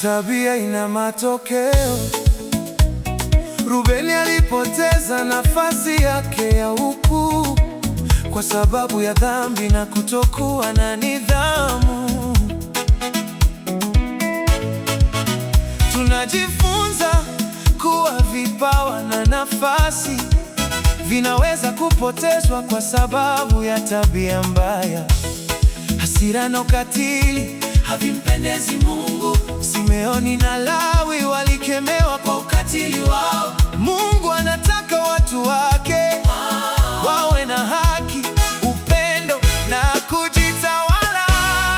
tabia ina matokeo. Rubeni alipoteza nafasi yake ya ukuu kwa sababu ya dhambi na kutokuwa na nidhamu. Tunajifunza kuwa vipawa na nafasi vinaweza kupotezwa kwa sababu ya tabia mbaya. Hasira na ukatili havimpendezi Mungu. Simeoni na Lawi walikemewa kwa ukatili wao. Mungu anataka watu wake wawe na haki, upendo na kujitawala.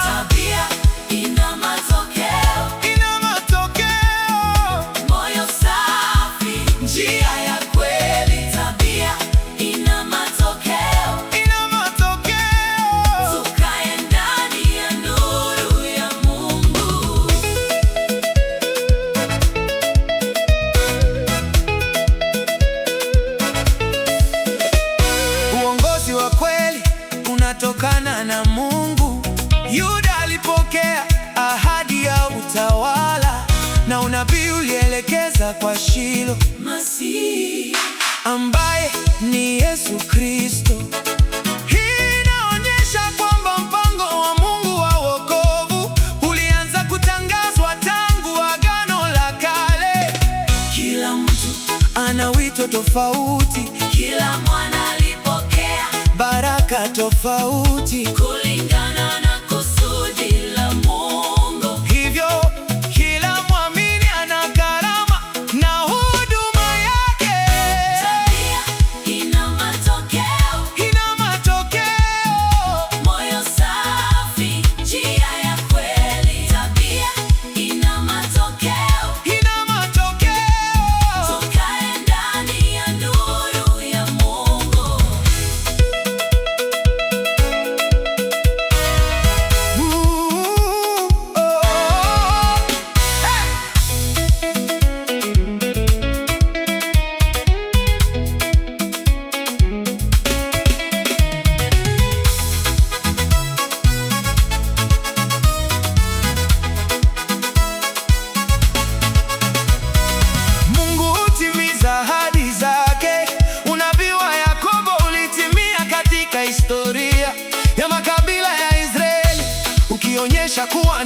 Tabia ina matokeo. Ina matokeo. Moyo safi, njia ya kweli. Tabia ina matokeo. Ina matokeo. Tukae ndani ya nuru ya Mungu. Uongozi wa kweli unatokana na Mungu. Yuda alipokea ahadi ya utawala na unabii ulielekeza kwa Shilo, Masihi ambaye ni Yesu Kristo. Hii inaonyesha kwamba mpango wa Mungu wa wokovu ulianza kutangazwa tangu Agano la Kale. kila mtu, Ana wito tofauti, kila mwana alipokea baraka tofauti. kulingana na kusudi la Mungu. Hivyo kila mwamini ana karama na huduma yake. Tabia ina matokeo. Ina matokeo. Moyo safi, njia ya kweli. Tabia ina matokeo. Ina matokeo. Tukae ndani ya nuru ya Mungu. Mungu hutimiza ahadi zake. Unabii wa Yakobo ulitimia katika historia ya makabila ya Israeli, ukionyesha kuwa